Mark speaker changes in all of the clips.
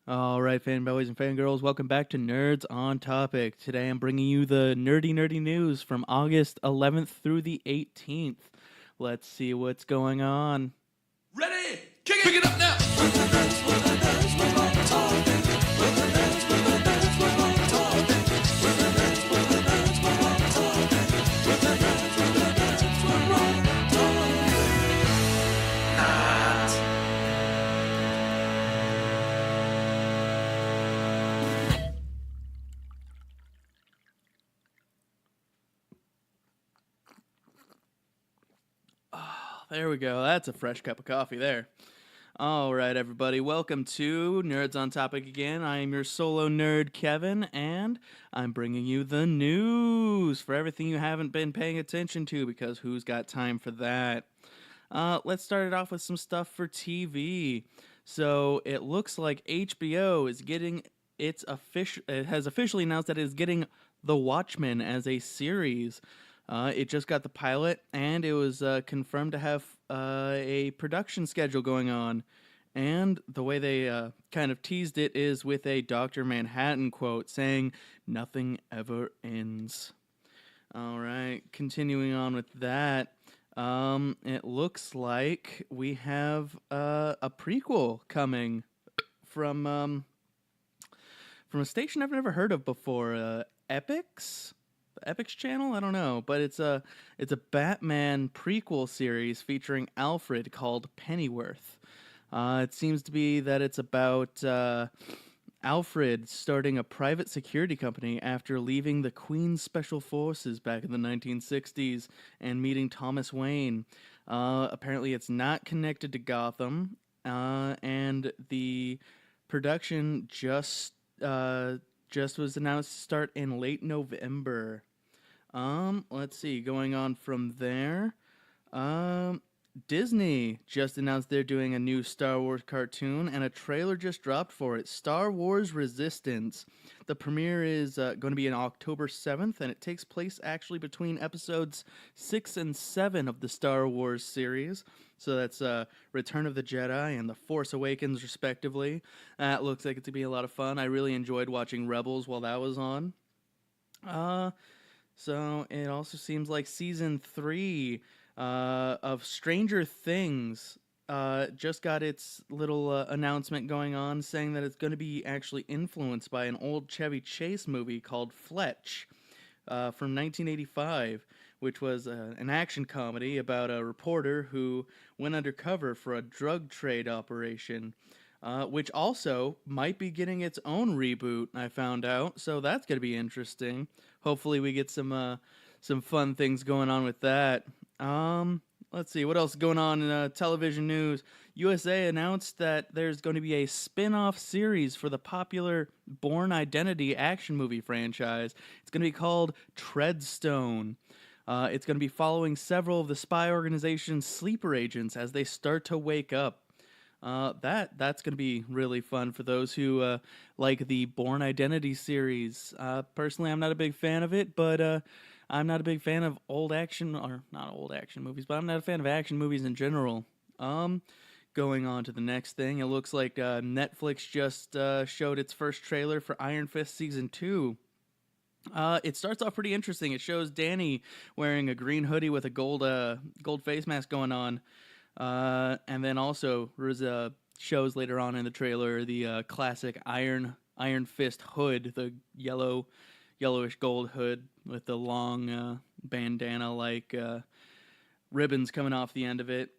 Speaker 1: All right, fanboys and fangirls, welcome back to Nerds on Topic. Today I'm bringing you the nerdy news from August 11th through the 18th. Let's see what's going on.
Speaker 2: Ready? Pick it up now!
Speaker 1: There we go. That's a fresh cup of coffee there. All right, everybody. Welcome to Nerds on Topic again. I am your solo nerd, Kevin, and I'm bringing you the news for everything you haven't been paying attention to because who's got time for that? Let's start it off with some stuff for TV. So it looks like HBO is getting it has officially announced that it is getting The Watchmen as a series. It just got the pilot, and it was confirmed to have a production schedule going on. And the way they kind of teased it is with a Dr. Manhattan quote saying, "Nothing ever ends." All right, continuing on with that. It looks like we have a prequel coming from from a station I've never heard of before. Epix, the Epix channel. I don't know, but it's a Batman prequel series featuring Alfred called Pennyworth. It seems to be that it's about Alfred starting a private security company after leaving the Queen's Special Forces back in the 1960s and meeting Thomas Wayne. Apparently, it's not connected to Gotham, and the production just was announced to start in late November. Let's see, going on from there. Disney just announced they're doing a new Star Wars cartoon, and a trailer just dropped for it. Star Wars Resistance. The premiere is going to be on October 7th, and it takes place actually between episodes 6 and 7 of the Star Wars series. So that's Return of the Jedi and The Force Awakens, respectively. That looks like it's going to be a lot of fun. I really enjoyed watching Rebels while that was on. So it also seems like season 3 of Stranger Things just got its little announcement going on saying that it's going to be actually influenced by an old Chevy Chase movie called Fletch from 1985, which was an action comedy about a reporter who went undercover for a drug trade operation. Which also might be getting its own reboot, I found out. So that's going to be interesting. Hopefully, we get some fun things going on with that. Let's see what else is going on in television news. USA announced that there's going to be a spin-off series for the popular Bourne Identity action movie franchise. It's going to be called Treadstone. It's going to be following several of the spy organization's sleeper agents as they start to wake up. That's going to be really fun for those who like the Bourne Identity series. Personally, I'm not a big fan of it, but I'm not a big fan of old action, or not old action movies, but I'm not a fan of action movies in general. Going on to the next thing, it looks like Netflix just showed its first trailer for Iron Fist Season 2. It starts off pretty interesting. It shows Danny wearing a green hoodie with a gold face mask going on. And then also there's shows later on in the trailer the classic Iron Fist hood, the yellowish gold hood with the long bandana like ribbons coming off the end of it.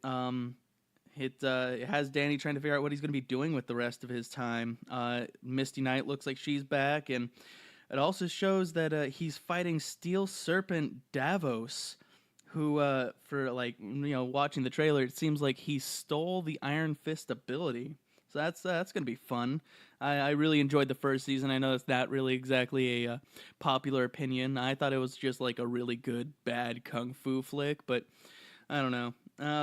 Speaker 1: It has Danny trying to figure out what he's going to be doing with the rest of his time. Misty Knight looks like she's back, and it also shows that he's fighting Steel Serpent Davos, who, for watching the trailer, it seems like he stole the Iron Fist ability. So that's going to be fun. I really enjoyed the first season. I know it's not really exactly a popular opinion. I thought it was just like a really good, bad kung fu flick, but I don't know.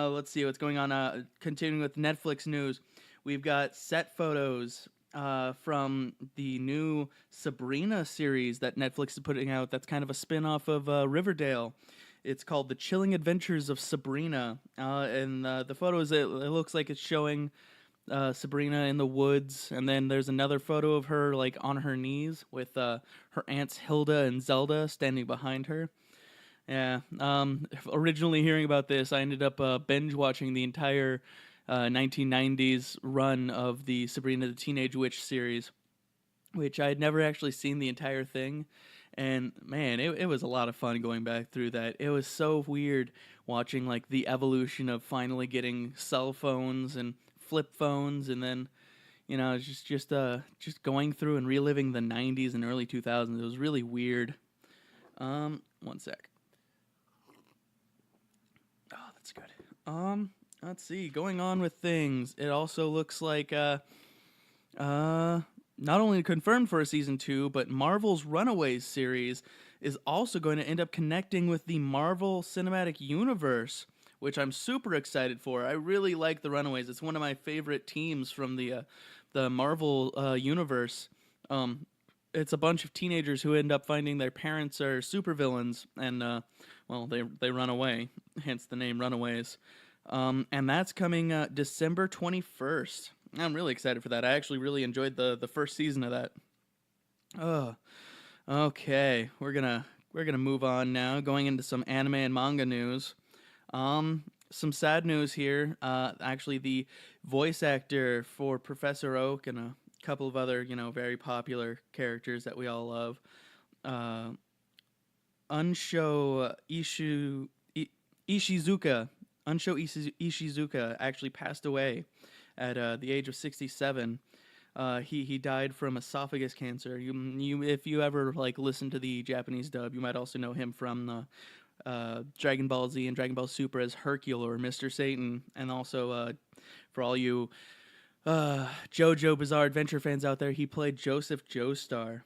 Speaker 1: Let's see what's going on. Continuing with Netflix news, we've got set photos from the new Sabrina series that Netflix is putting out. That's kind of a spin-off of Riverdale. It's called The Chilling Adventures of Sabrina. And the photos, it looks like it's showing Sabrina in the woods, and then there's another photo of her like on her knees with her aunts Hilda and Zelda standing behind her. Yeah. Originally hearing about this, I ended up binge watching the entire 1990s run of the Sabrina the Teenage Witch series, which I had never actually seen the entire thing. And man, it was a lot of fun going back through that. It was so weird watching like the evolution of finally getting cell phones and flip phones, and then it's just going through and reliving the 90s and early 2000s. It was really weird. One sec. Oh, that's good. Let's see. Going on with things, it also looks like not only confirmed for a season 2, but Marvel's Runaways series is also going to end up connecting with the Marvel Cinematic Universe, which I'm super excited for. I really like the Runaways. It's one of my favorite teams from the Marvel universe. It's a bunch of teenagers who end up finding their parents are supervillains, and well, they run away, hence the name Runaways. And that's coming December 21st. I'm really excited for that. I actually really enjoyed the first season of that. Oh, okay. We're gonna move on now, going into some anime and manga news. Some sad news here. Actually, the voice actor for Professor Oak and a couple of other, very popular characters that we all love, uh, Unsho Ishizuka. Ishizuka actually passed away at the age of 67. He died from esophagus cancer. You if you ever like listen to the Japanese dub, you might also know him from the Dragon Ball Z and Dragon Ball Super as Hercule or Mr. Satan, and also for all you JoJo Bizarre Adventure fans out there, he played Joseph Joestar.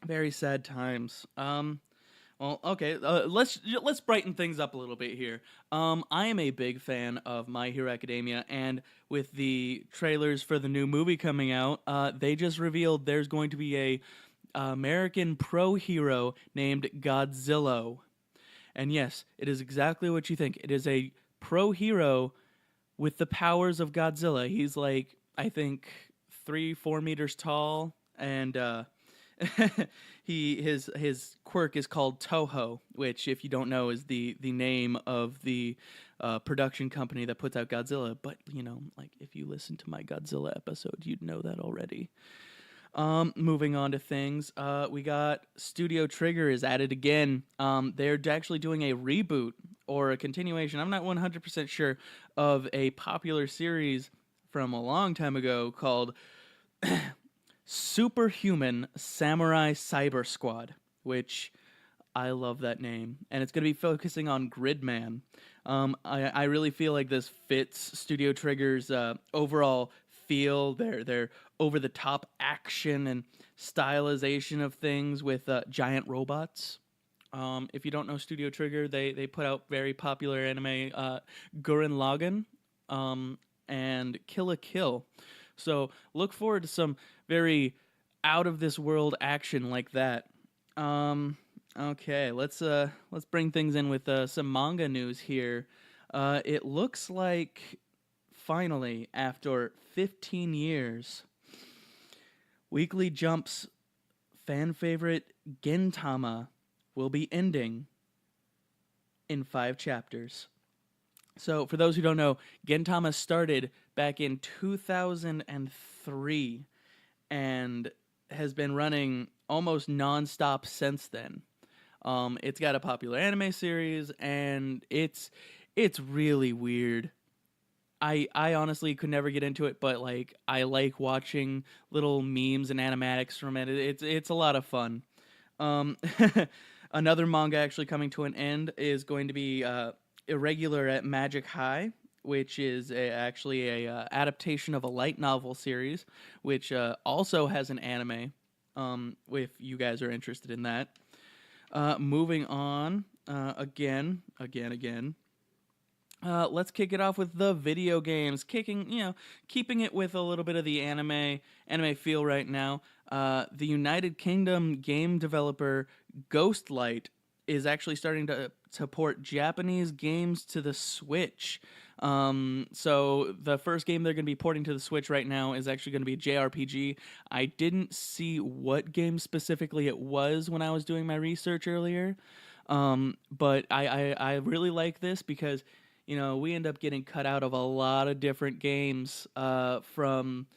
Speaker 1: Very sad times. Well, okay. Let's brighten things up a little bit here. I am a big fan of My Hero Academia, and with the trailers for the new movie coming out, they just revealed there's going to be a American pro hero named Godzilla. And yes, it is exactly what you think. It is a pro hero with the powers of Godzilla. He's like, I think, 3-4 meters tall, and his quirk is called Toho, which, if you don't know, is the name of the production company that puts out Godzilla. But like if you listen to my Godzilla episode, you'd know that already. Moving on to things, we got Studio Trigger is at it again. They're actually doing a reboot or a continuation. I'm not 100% sure of a popular series from a long time ago called Superhuman Samurai Cyber Squad, which I love that name, and it's going to be focusing on Gridman. I really feel like this fits Studio Trigger's overall feel, their over the top action and stylization of things with giant robots. If you don't know Studio Trigger, they put out very popular anime Gurren Lagann and Kill a Kill. So look forward to some very out of this world action like that. Okay, let's bring things in with some manga news here. It looks like finally, after 15 years, Weekly Jump's fan favorite Gintama will be ending in 5 chapters. So, for those who don't know, Gintama started back in 2003 and has been running almost nonstop since then. It's got a popular anime series, and it's really weird. I honestly could never get into it, but like I like watching little memes and animatics from it. It's a lot of fun. Um, Another manga actually coming to an end is going to be Irregular at Magic High, which is actually a adaptation of a light novel series, which also has an anime. If you guys are interested in that. Moving on, again. Let's kick it off with the video games. Keeping it with a little bit of the anime feel right now. The United Kingdom game developer Ghostlight is actually starting to port Japanese games to the Switch. So the first game they're going to be porting to the Switch right now is actually going to be a JRPG. I didn't see what game specifically it was when I was doing my research earlier, but I really like this because we end up getting cut out of a lot of different games from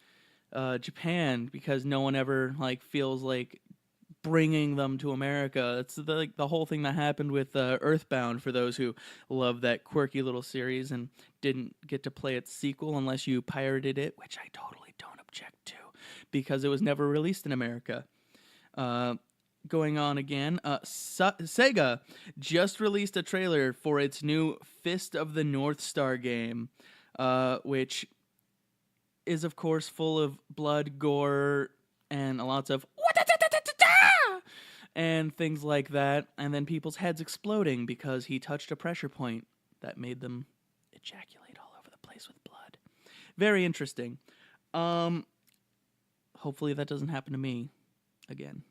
Speaker 1: Japan because no one ever like feels like bringing them to America. It's the whole thing that happened with Earthbound for those who love that quirky little series and didn't get to play its sequel unless you pirated it, which I totally don't object to because it was never released in America. Uh, Going on again, Sega just released a trailer for its new Fist of the North Star game, which is of course full of blood, gore, and lots of and things like that, and then people's heads exploding because he touched a pressure point that made them ejaculate all over the place with blood. Very interesting. Hopefully that doesn't happen to me again.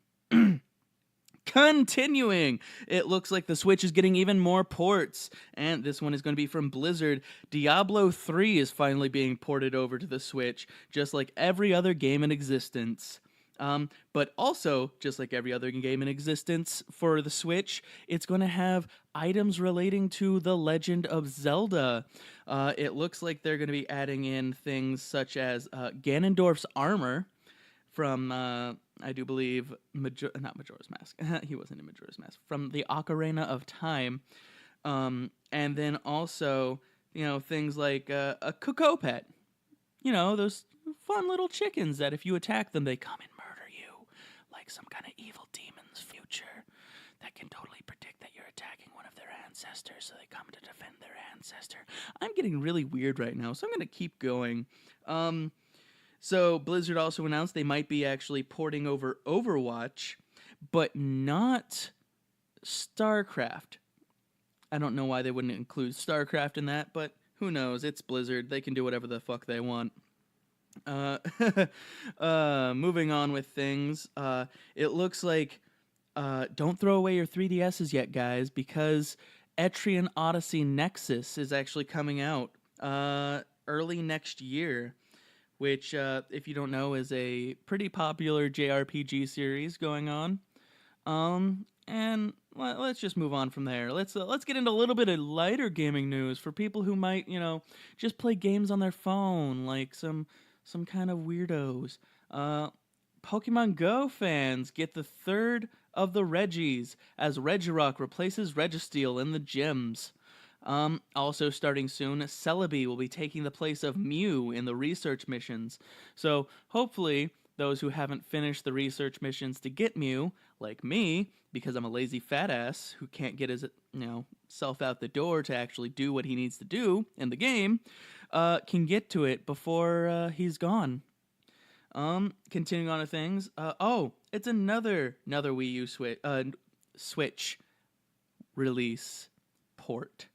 Speaker 1: Continuing, it looks like the Switch is getting even more ports, and this one is going to be from Blizzard. Diablo 3 is finally being ported over to the Switch, just like every other game in existence. But also, just like every other game in existence for the Switch, it's going to have items relating to The Legend of Zelda. It looks like they're going to be adding in things such as Ganondorf's armor from, I do believe, not Majora's Mask. He wasn't in Majora's Mask. From the Ocarina of Time. And then also, things like a Coco Pet. Those fun little chickens that if you attack them, they come and murder you. Like some kind of evil demon's future that can totally predict that you're attacking one of their ancestors, so they come to defend their ancestor. I'm getting really weird right now, so I'm going to keep going. So Blizzard also announced they might be actually porting over Overwatch, but not StarCraft. I don't know why they wouldn't include StarCraft in that, but who knows? It's Blizzard. They can do whatever the fuck they want. Moving on with things. It looks like don't throw away your 3DSs yet, guys, because Etrian Odyssey Nexus is actually coming out early next year, which, if you don't know, is a pretty popular JRPG series going on. And let's just move on from there. Let's get into a little bit of lighter gaming news for people who might, just play games on their phone, like some kind of weirdos. Pokemon Go fans get the third of the Regis as Regirock replaces Registeel in the gyms. Also starting soon, Celebi will be taking the place of Mew in the research missions. So hopefully those who haven't finished the research missions to get Mew, like me, because I'm a lazy fat ass who can't get his self out the door to actually do what he needs to do in the game, can get to it before he's gone. Continuing on to things. It's another Wii U Switch release port.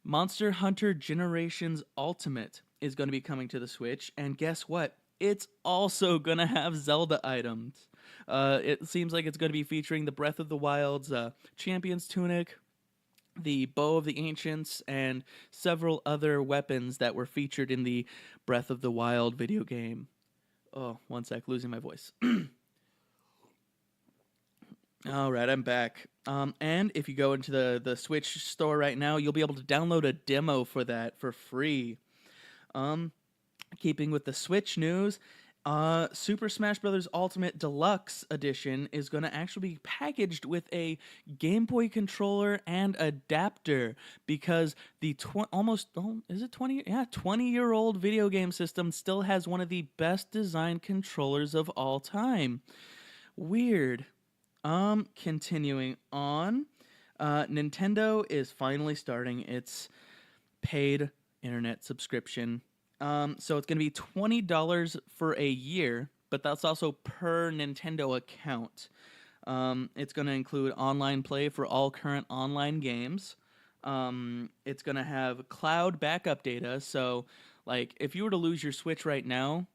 Speaker 1: Monster Hunter Generations Ultimate is going to be coming to the Switch, and guess what? It's also going to have Zelda items. It seems like it's going to be featuring the Breath of the Wild's Champion's Tunic, the Bow of the Ancients, and several other weapons that were featured in the Breath of the Wild video game. Oh, one sec, losing my voice. All right, I'm back. And if you go into the Switch store right now, you'll be able to download a demo for that for free. Keeping with the Switch news, Super Smash Bros. Ultimate Deluxe Edition is going to actually be packaged with a Game Boy controller and adapter because the 20-year-old video game system still has one of the best designed controllers of all time. Weird. Continuing on, Nintendo is finally starting its paid internet subscription. So it's going to be $20 for a year, but that's also per Nintendo account. It's going to include online play for all current online games. It's going to have cloud backup data. So, like, if you were to lose your Switch right now,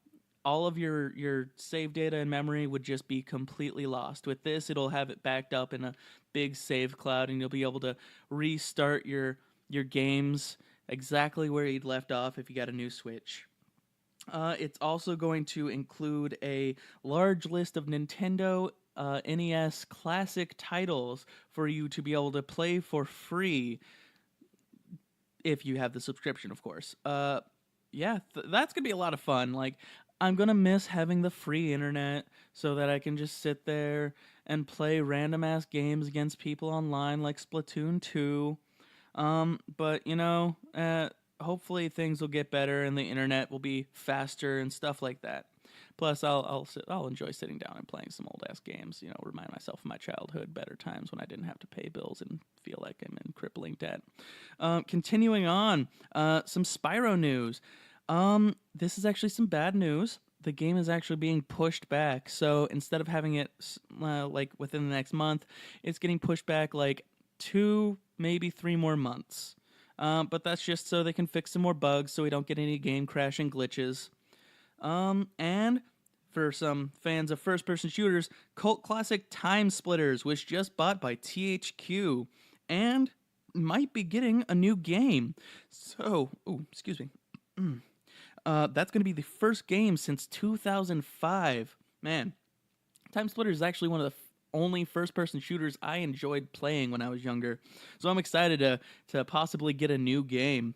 Speaker 1: all of your save data and memory would just be completely lost. With this, it'll have it backed up in a big save cloud, and you'll be able to restart your games exactly where you'd left off if you got a new Switch. It's also going to include a large list of Nintendo NES classic titles for you to be able to play for free if you have the subscription, of course. Yeah, that's gonna be a lot of fun. Like, I'm gonna miss having the free internet so that I can just sit there and play random ass games against people online, like Splatoon 2. But hopefully things will get better and the internet will be faster and stuff like that. Plus, I'll enjoy sitting down and playing some old ass games. Remind myself of my childhood, better times when I didn't have to pay bills and feel like I'm in crippling debt. Continuing on, some Spyro news. This is actually some bad news. The game is actually being pushed back. So instead of having it like within the next month, it's getting pushed back like 2, maybe 3 more months. But that's just so they can fix some more bugs so we don't get any game crashing glitches. And for some fans of first person shooters, cult classic Time Splitters was just bought by THQ and might be getting a new game. So, excuse me. That's going to be the first game since 2005. Man, Time Splitters is actually one of the only first-person shooters I enjoyed playing when I was younger. So I'm excited to possibly get a new game.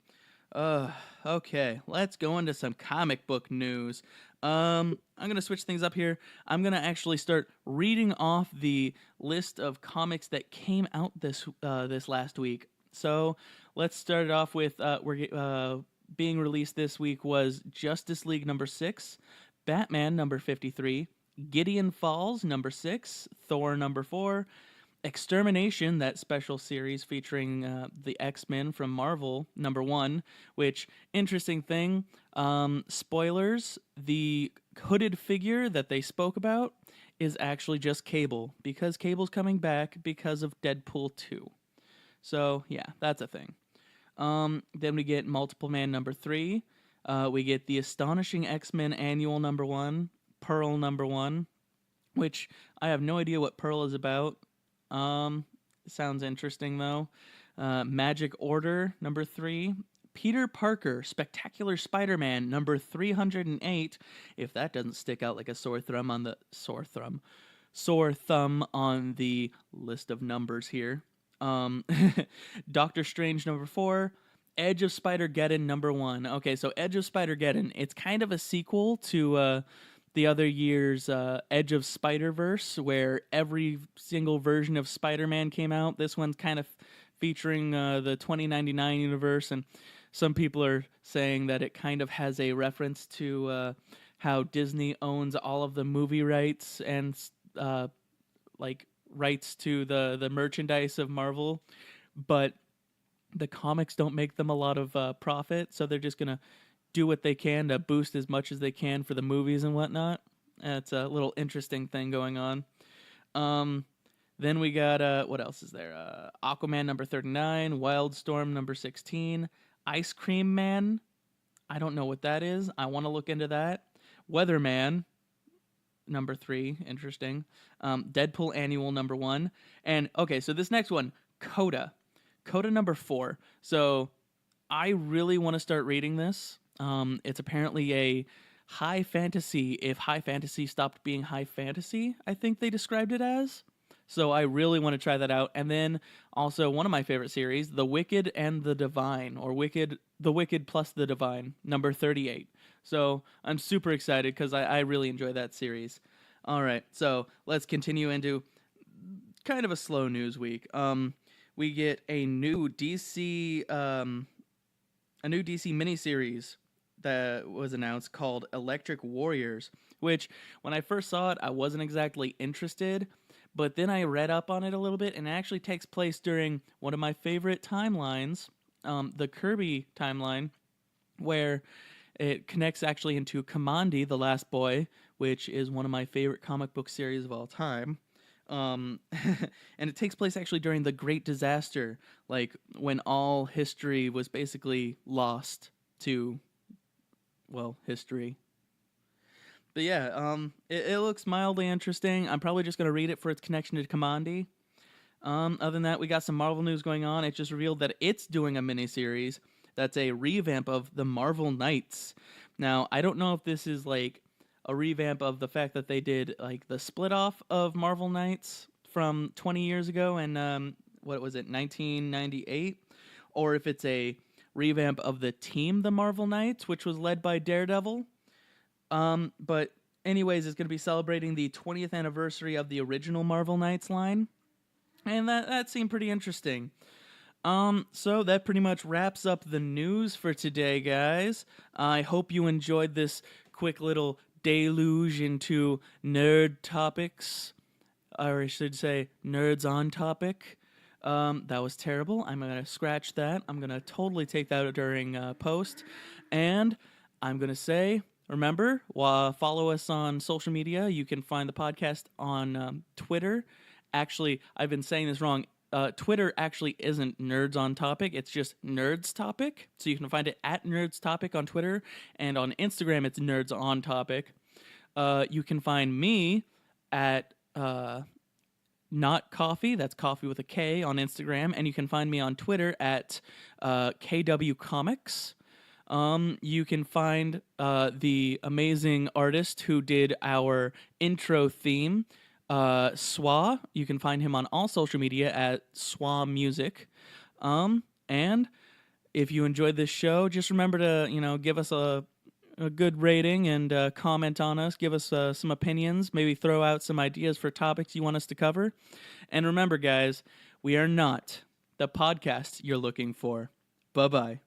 Speaker 1: Okay, let's go into some comic book news. I'm gonna switch things up here. I'm gonna actually start reading off the list of comics that came out this last week. So let's start it off with being released this week was Justice League number 6, Batman number 53, Gideon Falls number 6, Thor number 4, Extermination, that special series featuring the X-Men from Marvel, number 1, which, interesting thing, spoilers, the hooded figure that they spoke about is actually just Cable, because Cable's coming back because of Deadpool 2. So, yeah, that's a thing. Then we get Multiple Man number 3. We get the Astonishing X-Men Annual number 1, Pearl number 1, which I have no idea what Pearl is about. Sounds interesting though. Magic Order number 3. Peter Parker, Spectacular Spider-Man number 308. If that doesn't stick out like a sore thumb on the list of numbers here. Doctor Strange number 4. Edge of Spider-Geddon number 1. Okay, so Edge of Spider-Geddon, it's kind of a sequel to the other year's Edge of Spider-Verse, where every single version of Spider-Man came out. This one's kind of featuring the 2099 universe, and some people are saying that it kind of has a reference to how Disney owns all of the movie rights and rights to the merchandise of Marvel, but the comics don't make them a lot of profit, so they're just gonna do what they can to boost as much as they can for the movies and whatnot. It's a little interesting thing going on. Then we got, what else is there? Aquaman number 39, Wildstorm number 16, Ice Cream Man. I don't know what that is. I want to look into that. Weatherman number 3, interesting. Deadpool Annual number 1. And, okay, so this next one, Coda number 4. So I really want to start reading this. It's apparently a high fantasy, if high fantasy stopped being high fantasy, I think they described it as. So I really want to try that out. And then also one of my favorite series, The Wicked and the Divine, or The Wicked plus the Divine, number 38. So I'm super excited because I really enjoy that series. All right, so let's continue into kind of a slow news week. We get a new DC miniseries that was announced called Electric Warriors, which when I first saw it, I wasn't exactly interested, but then I read up on it a little bit, and it actually takes place during one of my favorite timelines, the Kirby timeline, where it connects actually into Kamandi, The Last Boy, which is one of my favorite comic book series of all time. And it takes place actually during the Great Disaster, like when all history was basically lost to, well, history. But yeah, it looks mildly interesting. I'm probably just going to read it for its connection to Kamandi. Other than that, we got some Marvel news going on. It just revealed that it's doing a miniseries. that's a revamp of the Marvel Knights. Now, I don't know if this is like a revamp of the fact that they did like the split off of Marvel Knights from 20 years ago and what was it, 1998, or if it's a revamp of the team, the Marvel Knights, which was led by Daredevil. But anyways, it's going to be celebrating the 20th anniversary of the original Marvel Knights line, and that seemed pretty interesting. So that pretty much wraps up the news for today, guys. I hope you enjoyed this quick little deluge into nerd topics, or I should say, nerds on topic. That was terrible. I'm gonna scratch that. I'm gonna totally take that during post, and I'm gonna say, remember, follow us on social media. You can find the podcast on Twitter. Actually, I've been saying this wrong. Twitter actually isn't Nerds on Topic. It's just Nerds Topic. So you can find it at Nerds Topic on Twitter, and on Instagram it's Nerds on Topic. You can find me at Not Coffee. That's coffee with a K on Instagram, and you can find me on Twitter at KW Comics. You can find the amazing artist who did our intro theme, Swa. You can find him on all social media at Swa Music. And if you enjoyed this show, just remember to give us a good rating and comment on us. Give us some opinions. Maybe throw out some ideas for topics you want us to cover. And remember, guys, we are not the podcast you're looking for. Bye-bye.